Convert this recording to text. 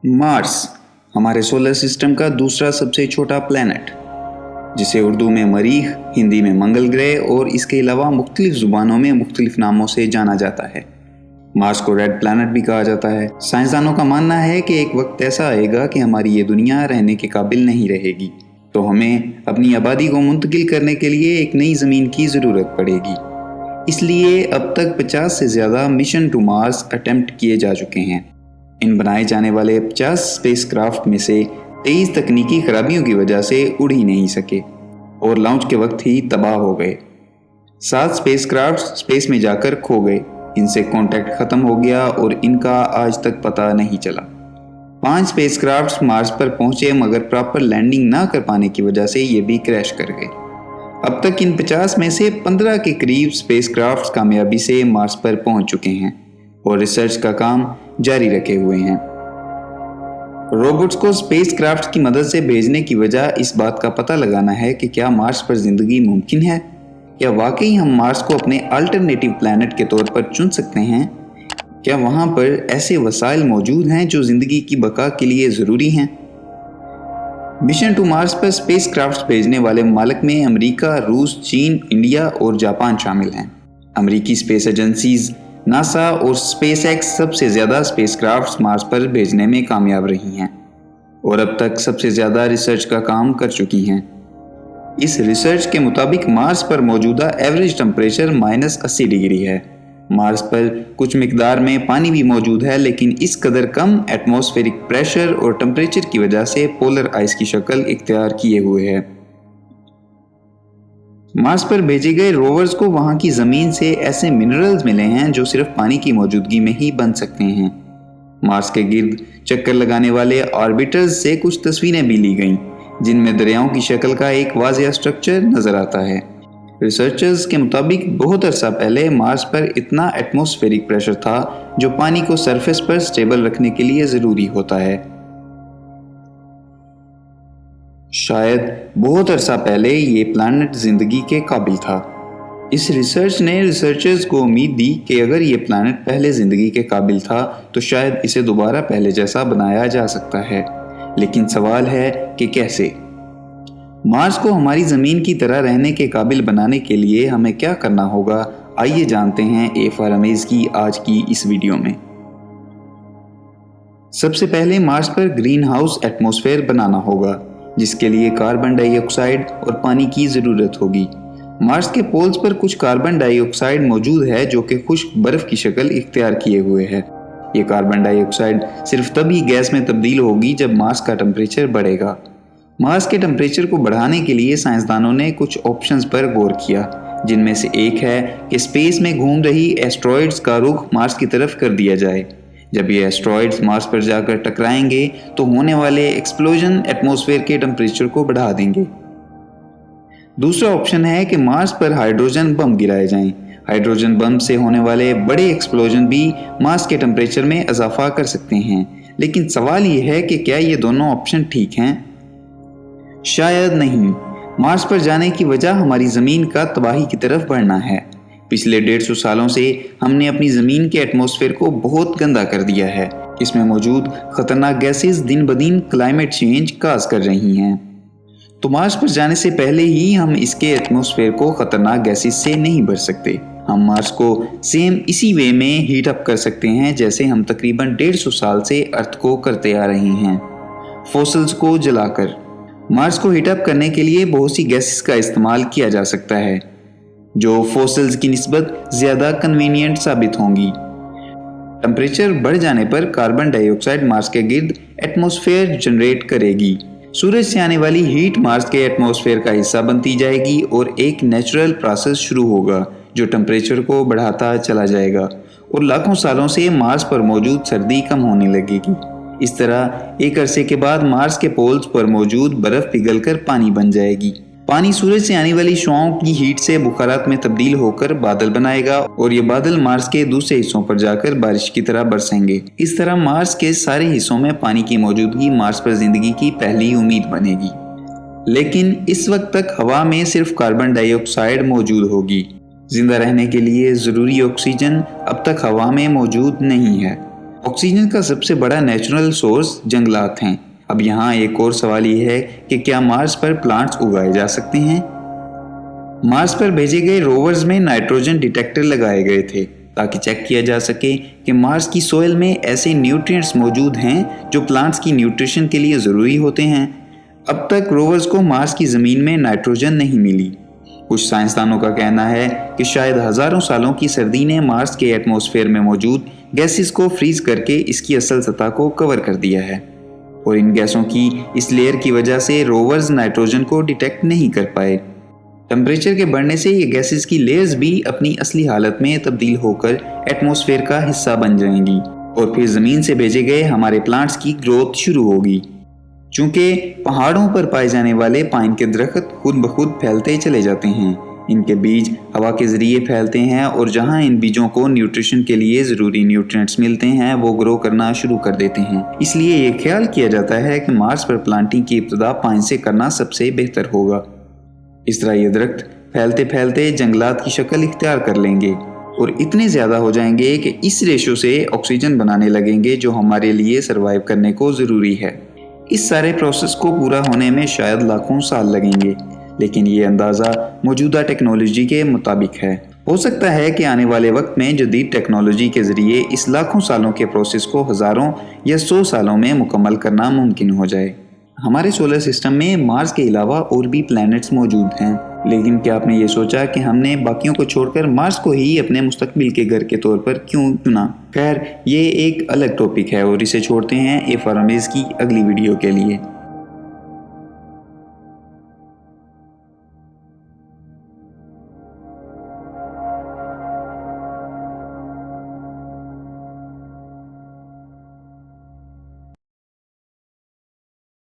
Mars हमारे solar system का दूसरा सबसे छोटा प्लैनेट, जिसे उर्दू में मरीख, हिंदी में मंगल ग्रह और इसके अलावा मुख्तलिफ ज़ुबानों में मुख्तलिफ नामों से जाना जाता है। मार्स को रेड प्लैनेट भी कहा जाता है। साइंसदानों का मानना है कि एक वक्त ऐसा आएगा कि हमारी ये दुनिया रहने के काबिल नहीं रहेगी, तो हमें अपनी आबादी को मुंतकिल करने के लिए एक नई ज़मीन की ज़रूरत पड़ेगी। इसलिए अब तक 50 से ज़्यादा मिशन टू मार्स अटेम्प्ट किए जा चुके हैं। इन बनाए जाने वाले 50 स्पेसक्राफ्ट में से 23 तकनीकी खराबियों की वजह से उड़ ही नहीं सके और लॉन्च के वक्त ही तबाह हो गए। 7 स्पेसक्राफ्ट स्पेस में जाकर खो गए, इनसे कांटेक्ट खत्म हो गया और इनका आज तक पता नहीं चला। 5 स्पेसक्राफ्ट मार्स पर पहुंचे मगर प्रॉपर लैंडिंग ना कर पाने की वजह से ये भी क्रैश कर गए। अब तक इन 50 में से 15 के करीब स्पेसक्राफ्ट कामयाबी से मार्स पर पहुंच चुके हैं और रिसर्च का काम जारी रखे हुए हैं। रोबोट्स को स्पेसक्राफ्ट की मदद से भेजने की वजह इस बात का पता लगाना है कि क्या मार्स पर जिंदगी मुमकिन है, क्या वाकई हम मार्स को अपने अल्टरनेटिव प्लैनेट के तौर पर चुन सकते हैं, क्या वहां पर ऐसे वसाइल मौजूद हैं जो जिंदगी की बका के लिए ज़रूरी हैं। मिशन टू मार्स पर स्पेसक्राफ्ट भेजने वाले ममालिक में अमेरिका, रूस, चीन, इंडिया और जापान शामिल हैं। अमेरिकी स्पेस एजेंसीज नासा और स्पेसएक्स सबसे ज़्यादा स्पेसक्राफ्ट मार्स पर भेजने में कामयाब रही हैं और अब तक सबसे ज़्यादा रिसर्च का काम कर चुकी हैं। इस रिसर्च के मुताबिक मार्स पर मौजूदा एवरेज टेम्परेचर -80 डिग्री है। मार्स पर कुछ मिकदार में पानी भी मौजूद है, लेकिन इस कदर कम एटमॉस्फेरिक प्रेशर और टेम्परेचर की वजह से पोलर आइस की शक्ल इख्तियार किए हुए है। मार्स पर भेजे गए रोवर्स को वहां की जमीन से ऐसे मिनरल्स मिले हैं जो सिर्फ पानी की मौजूदगी में ही बन सकते हैं। मार्स के गिर्द चक्कर लगाने वाले ऑर्बिटर्स से कुछ तस्वीरें भी ली गईं, जिनमें दरियाओं की शक्ल का एक वाज़िह स्ट्रक्चर नजर आता है। रिसर्चर्स के मुताबिक बहुत अरसा पहले मार्स पर इतना एटमॉस्फेरिक प्रेशर था जो पानी को सरफेस पर स्टेबल रखने के लिए ज़रूरी होता है। शायद बहुत अरसा पहले ये प्लैनेट जिंदगी के काबिल था। इस रिसर्च ने रिसर्चर्स को उम्मीद दी कि अगर ये प्लैनेट पहले जिंदगी के काबिल था तो शायद इसे दोबारा पहले जैसा बनाया जा सकता है। लेकिन सवाल है कि कैसे। मार्स को हमारी ज़मीन की तरह रहने के काबिल बनाने के लिए हमें क्या करना होगा, आइए जानते हैं ए फॉर अमेज की आज की इस वीडियो में। सबसे पहले मार्स पर ग्रीन हाउस एटमॉस्फेयर बनाना होगा, जिसके लिए कार्बन डाइऑक्साइड और पानी की ज़रूरत होगी। मार्स के पोल्स पर कुछ कार्बन डाइऑक्साइड मौजूद है जो कि खुश्क बर्फ़ की शक्ल इख्तियार किए हुए है। ये कार्बन डाइऑक्साइड सिर्फ तभी गैस में तब्दील होगी जब मार्स का टेम्परेचर बढ़ेगा। मार्स के टेम्परेचर को बढ़ाने के लिए साइंसदानों ने कुछ ऑप्शंस पर गौर किया, जिनमें से एक है कि स्पेस में घूम रही एस्ट्रॉइड्स का रुख मार्स की तरफ कर दिया जाए। जब ये एस्ट्रॉइड्स मार्स पर जाकर टकराएंगे तो होने वाले एक्सप्लोजन एटमॉस्फेयर के टेम्परेचर को बढ़ा देंगे। दूसरा ऑप्शन है कि मार्स पर हाइड्रोजन बम गिराए जाएं। हाइड्रोजन बम से होने वाले बड़े एक्सप्लोजन भी मार्स के टेम्परेचर में इजाफा कर सकते हैं, लेकिन सवाल ये है कि क्या ये दोनों ऑप्शन ठीक हैं? शायद नहीं। मार्स पर जाने की वजह हमारी ज़मीन का तबाही की तरफ बढ़ना है। पिछले 150 सालों से हमने अपनी ज़मीन के एटमॉस्फेयर को बहुत गंदा कर दिया है। इसमें मौजूद खतरनाक गैसेस दिन ब दिन क्लाइमेट चेंज काज कर रही हैं। तो मार्स पर जाने से पहले ही हम इसके एटमॉस्फेयर को खतरनाक गैसेस से नहीं भर सकते। हम मार्स को सेम इसी वे में हीट अप कर सकते हैं जैसे हम तकरीबन 150 साल से अर्थ को करते आ रहे हैं, फॉसिल्स को जलाकर। मार्स को हीट अप करने के लिए बहुत सी गैसेस का इस्तेमाल किया जा सकता है जो फॉसिल्स की निस्बत ज़्यादा कन्वीनियंट साबित होंगी। टेम्परेचर बढ़ जाने पर कार्बन डाइऑक्साइड मार्स के गिर्द एटमॉस्फेयर जनरेट करेगी। सूरज से आने वाली हीट मार्स के एटमॉस्फेयर का हिस्सा बनती जाएगी और एक नेचुरल प्रोसेस शुरू होगा जो टेम्परेचर को बढ़ाता चला जाएगा और लाखों सालों से मार्स पर मौजूद सर्दी कम होने लगेगी। इस तरह एक अरसे के बाद मार्स के पोल्स पर मौजूद बर्फ पिघलकर पानी बन जाएगी। पानी सूरज से आने वाली शुआओं की हीट से बुखारात में तब्दील होकर बादल बनाएगा और ये बादल मार्स के दूसरे हिस्सों पर जाकर बारिश की तरह बरसेंगे। इस तरह मार्स के सारे हिस्सों में पानी की मौजूदगी मार्स पर जिंदगी की पहली उम्मीद बनेगी। लेकिन इस वक्त तक हवा में सिर्फ कार्बन डाइऑक्साइड मौजूद होगी। जिंदा रहने के लिए ज़रूरी ऑक्सीजन अब तक हवा में मौजूद नहीं है। ऑक्सीजन का सबसे बड़ा नेचुरल सोर्स जंगलात हैं। अब यहाँ एक और सवाल ये है कि क्या मार्स पर प्लांट्स उगाए जा सकते हैं? मार्स पर भेजे गए रोवर्स में नाइट्रोजन डिटेक्टर लगाए गए थे ताकि चेक किया जा सके कि मार्स की सोइल में ऐसे न्यूट्रिएंट्स मौजूद हैं जो प्लांट्स की न्यूट्रिशन के लिए ज़रूरी होते हैं। अब तक रोवर्स को मार्स की ज़मीन में नाइट्रोजन नहीं मिली। कुछ साइंसदानों का कहना है कि शायद हज़ारों सालों की सर्दी ने मार्स के एटमॉस्फेयर में मौजूद गैसेस को फ्रीज करके इसकी असल सतह को कवर कर दिया है, और इन गैसों की इस लेयर की वजह से रोवर्स नाइट्रोजन को डिटेक्ट नहीं कर पाए। टेम्परेचर के बढ़ने से ये गैसेस की लेयर्स भी अपनी असली हालत में तब्दील होकर एटमॉस्फेयर का हिस्सा बन जाएंगी और फिर ज़मीन से भेजे गए हमारे प्लांट्स की ग्रोथ शुरू होगी। चूँकि पहाड़ों पर पाए जाने वाले पाइन के दरख्त खुद ब खुद फैलते चले जाते हैं, इनके बीज हवा के ज़रिए फैलते हैं और जहाँ इन बीजों को न्यूट्रिशन के लिए ज़रूरी न्यूट्रिएंट्स मिलते हैं वो ग्रो करना शुरू कर देते हैं। इसलिए ये ख्याल किया जाता है कि मार्स पर प्लांटिंग की इब्तिदा पाइन से करना सबसे बेहतर होगा। इस तरह ये दरख्त फैलते फैलते जंगलात की शक्ल इख्तियार कर लेंगे और इतने ज़्यादा हो जाएंगे कि इस रेशो से ऑक्सीजन बनाने लगेंगे जो हमारे लिए सर्वाइव करने को ज़रूरी है। इस सारे प्रोसेस को पूरा होने में शायद लाखों साल लगेंगे, लेकिन ये अंदाज़ा मौजूदा टेक्नोलॉजी के मुताबिक है। हो सकता है कि आने वाले वक्त में जदीद टेक्नोलॉजी के ज़रिए इस लाखों सालों के प्रोसेस को हज़ारों या 100 सालों में मुकम्मल करना मुमकिन हो जाए। हमारे सोलर सिस्टम में मार्स के अलावा और भी प्लैनेट्स मौजूद हैं, लेकिन क्या आपने ये सोचा कि हमने बाकियों को छोड़कर मार्स को ही अपने मुस्तकबिल के घर के तौर पर क्यों चुना? खैर, ये एक अलग टॉपिक है और इसे छोड़ते हैं ए फॉर अमेज की अगली वीडियो के लिए।